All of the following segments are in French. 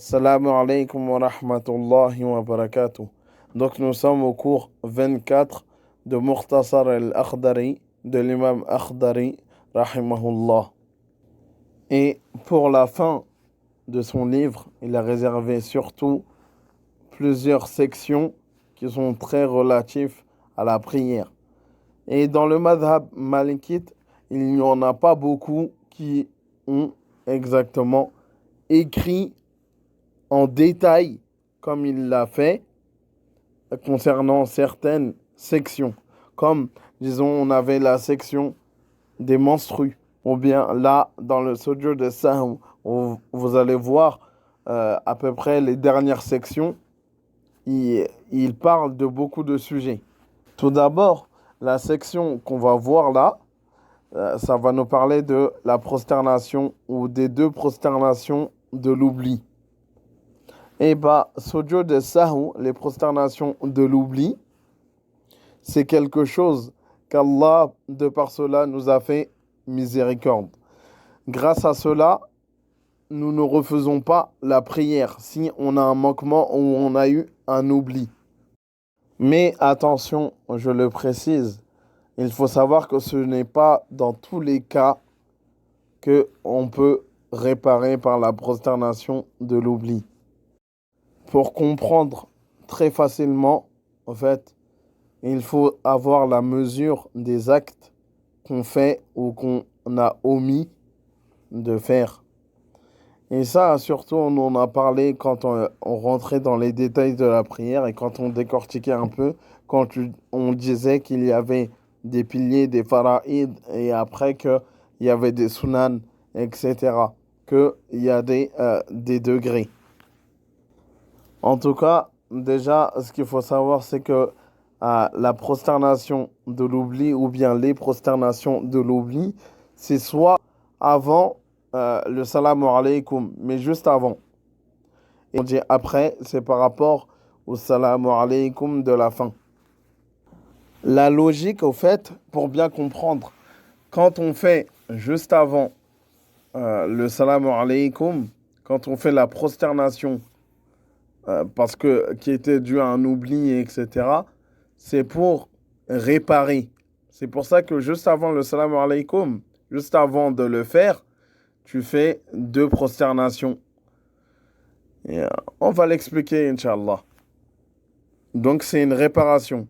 Salam alaikum wa rahmatullahi wa barakatuh. Donc nous sommes au cours 24 de Mukhtasar al-Akhdari de l'imam Akhdari rahimahullah. Et pour la fin de son livre, il a réservé surtout plusieurs sections qui sont très relatives à la prière. Et dans le madhab malikite, il n'y en a pas beaucoup qui ont exactement écrit en détail, comme il l'a fait, concernant certaines sections. Comme, disons, on avait la section des menstrues. Ou bien là, dans le Sujud de Sahw, vous allez voir à peu près les dernières sections, il parle de beaucoup de sujets. Tout d'abord, la section qu'on va voir là, ça va nous parler de la prosternation ou des deux prosternations de l'oubli. Et bah, Sujud de Sahw, les prosternations de l'oubli, c'est quelque chose qu'Allah, de par cela, nous a fait miséricorde. Grâce à cela, nous ne refaisons pas la prière si on a un manquement ou on a eu un oubli. Mais attention, je le précise, il faut savoir que ce n'est pas dans tous les cas que on peut réparer par la prosternation de l'oubli. Pour comprendre très facilement, en fait, il faut avoir la mesure des actes qu'on fait ou qu'on a omis de faire. Et ça, surtout, on en a parlé quand on rentrait dans les détails de la prière et quand on décortiquait un peu, on disait qu'il y avait des piliers, des faraïd, et après qu'il y avait des sunan, etc. Qu'il y a des degrés. En tout cas, déjà, ce qu'il faut savoir, c'est que la prosternation de l'oubli ou bien les prosternations de l'oubli, c'est soit avant le salam alaykoum, mais juste avant. Et on dit après, c'est par rapport au salam alaykoum de la fin. La logique, au fait, pour bien comprendre, quand on fait juste avant le salam alaykoum, quand on fait la prosternation, parce que qui était dû à un oubli, etc., c'est pour réparer. C'est pour ça que juste avant le salam alaykoum, juste avant de le faire, tu fais deux prosternations. Et, on va l'expliquer, Inch'Allah. Donc, c'est une réparation.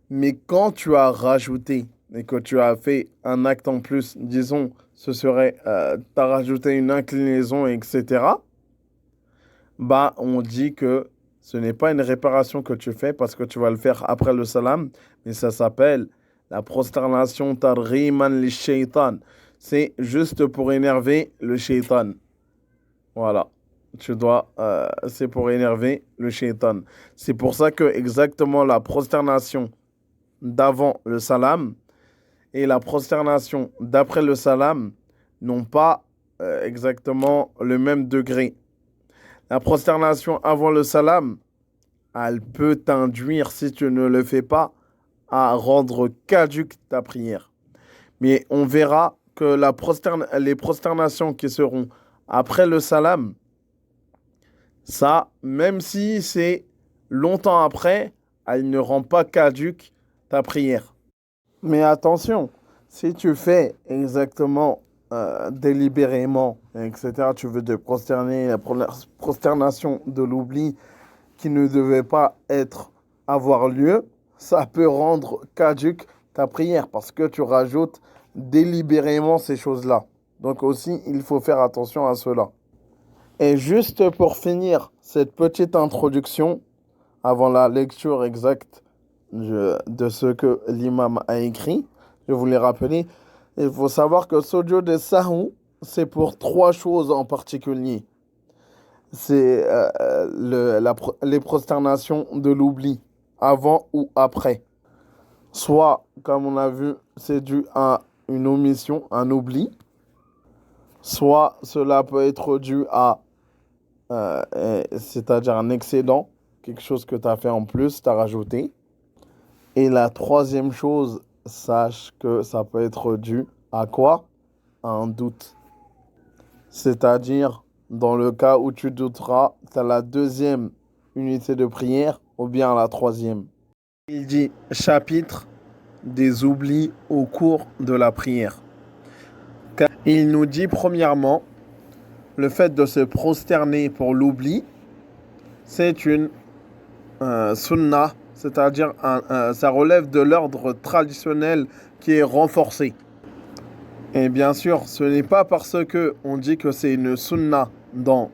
Mais quand tu as rajouté et que tu as fait un acte en plus, disons, ce serait, tu as rajouté une inclinaison, etc., bah, on dit que ce n'est pas une réparation que tu fais parce que tu vas le faire après le salam, mais ça s'appelle la prosternation targhiman li shaitan. C'est juste pour énerver le shaitan. Voilà. C'est pour énerver le shaitan. C'est pour ça que exactement la prosternation d'avant le salam et la prosternation d'après le salam n'ont pas exactement le même degré. La prosternation avant le salam, elle peut t'induire, si tu ne le fais pas, à rendre caduque ta prière. Mais on verra que les prosternations qui seront après le salam, ça, même si c'est longtemps après, elle ne rend pas caduque ta prière. Mais attention, si tu fais exactement délibérément, etc., tu veux te prosterner, la prosternation de l'oubli qui ne devait pas avoir lieu, ça peut rendre caduque ta prière parce que tu rajoutes délibérément ces choses-là. Donc aussi, il faut faire attention à cela. Et juste pour finir cette petite introduction, avant la lecture exacte de ce que l'imam a écrit, je voulais rappeler, il faut savoir que Sujud de Sahw, c'est pour trois choses en particulier. C'est les prosternations de l'oubli, avant ou après. Soit, comme on a vu, c'est dû à une omission, un oubli. Soit cela peut être dû à, c'est-à-dire un excédent, quelque chose que tu as fait en plus, tu as rajouté. Et la troisième chose, sache que ça peut être dû à quoi? À un doute. C'est-à-dire, Dans le cas où tu douteras, tu as la deuxième unité de prière ou bien la troisième. Il dit chapitre des oublis au cours de la prière. Il nous dit premièrement, le fait de se prosterner pour l'oubli, c'est une sunnah, c'est-à-dire ça relève de l'ordre traditionnel qui est renforcé. Et bien sûr, ce n'est pas parce que on dit que c'est une sunnah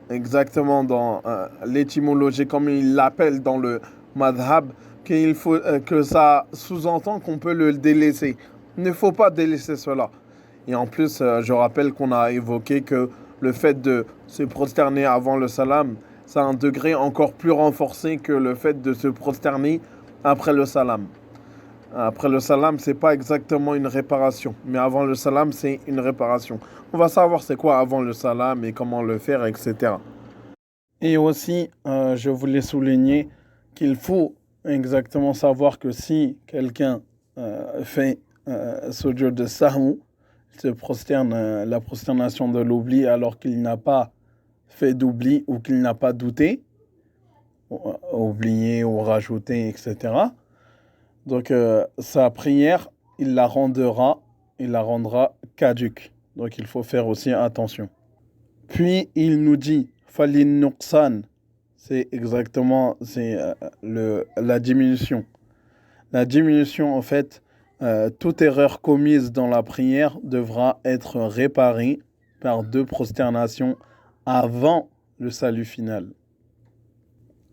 exactement dans l'étymologie comme il l'appelle dans le madhab que ça sous-entend qu'on peut le délaisser. Il ne faut pas délaisser cela. Et en plus, je rappelle qu'on a évoqué que le fait de se prosterner avant le salam, ça a un degré encore plus renforcé que le fait de se prosterner après le salam. Après le salam, c'est pas exactement une réparation, mais avant le salam, c'est une réparation. On va savoir c'est quoi avant le salam et comment le faire, etc. Et aussi, je voulais souligner qu'il faut exactement savoir que si quelqu'un fait sujoud de sahou, se prosterne, la prosternation de l'oubli alors qu'il n'a pas fait d'oubli ou qu'il n'a pas douté, oublié ou rajouté, etc. Donc sa prière, il la rendra caduque. Donc il faut faire aussi attention. Puis il nous dit falin nuqsan, c'est exactement la diminution. La diminution, en fait, toute erreur commise dans la prière devra être réparée par 2 prosternations avant le salut final.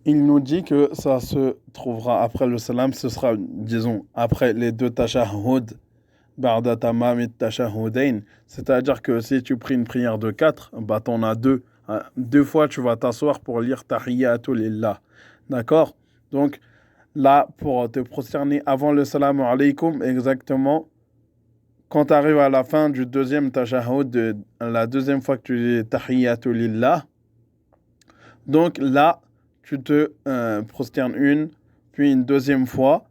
Il nous dit que ça se trouvera après le salam, ce sera, disons, après les 2 tashahhud, ba'da tamam et tashahudain. C'est-à-dire que si tu pries une prière de 4, bah t'en as 2. 2 fois, tu vas t'asseoir pour lire tahiyyatu lillah. D'accord? Donc, là, pour te prosterner avant le salam alaykoum, exactement, quand tu arrives à la fin du 2e tashahhud, la 2e fois que tu dis tahiyyatu lillah, donc là, tu te prosternes une, puis une 2e fois.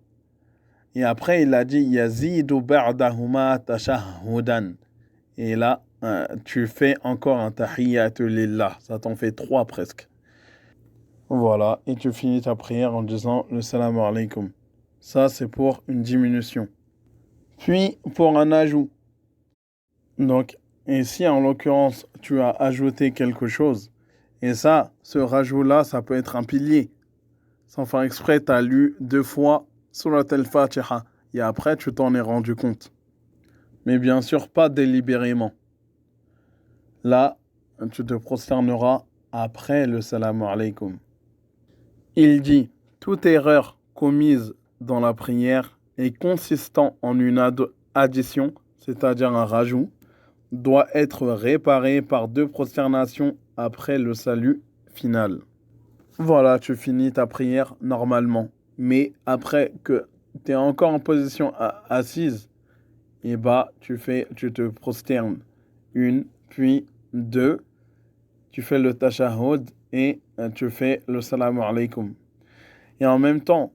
Et après, il a dit yazidu ba'dahuma tashahhudan. Et là, tu fais encore un tahiyyatu lillah. Ça t'en fait 3 presque. Voilà, et tu finis ta prière en disant le salam alaykoum. Ça, c'est pour une diminution. Puis, pour un ajout. Donc, et si en l'occurrence, tu as ajouté quelque chose, et ça, ce rajout-là, ça peut être un pilier. Sans faire exprès, tu as lu 2 fois Surat al-Fatiha. Et après, tu t'en es rendu compte. Mais bien sûr, pas délibérément. Là, tu te prosterneras après le salam alaykoum. Il dit, toute erreur commise dans la prière et consistant en une addition, c'est-à-dire un rajout, doit être réparée par 2 prosternations après le salut final. Voilà, tu finis ta prière normalement. Mais après que tu es encore en position assise, et bah tu te prosternes 1, puis 2, tu fais le tashahhud et tu fais le salam alaykoum. Et en même temps,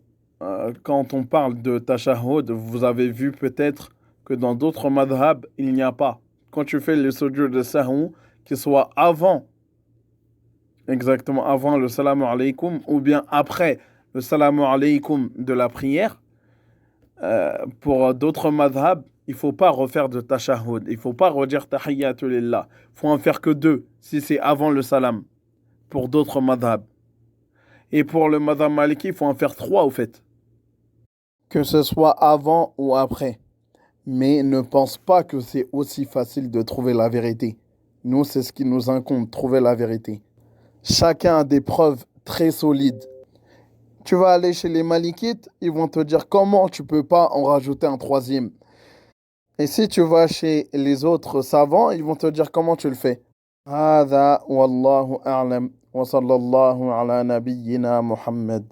quand on parle de tashahhud, vous avez vu peut-être que dans d'autres madhab, il n'y a pas. Quand tu fais le sujoud de sahou, qu'il soit exactement avant le salam alaykoum, ou bien après le salam alaykoum de la prière, pour d'autres madhab, il ne faut pas refaire de tashahhud. Il ne faut pas redire tahiyyatu lillah. Il faut en faire que 2, si c'est avant le salam, pour d'autres madhab. Et pour le madhab maliki, il faut en faire 3 au fait. Que ce soit avant ou après. Mais ne pense pas que c'est aussi facile de trouver la vérité. Nous, c'est ce qui nous incombe, trouver la vérité. Chacun a des preuves très solides. Tu vas aller chez les malikites, ils vont te dire comment tu peux pas en rajouter un 3e. Et si tu vas chez les autres savants, ils vont te dire comment tu le fais. هذا والله أعلم وصلى الله على نبينا محمد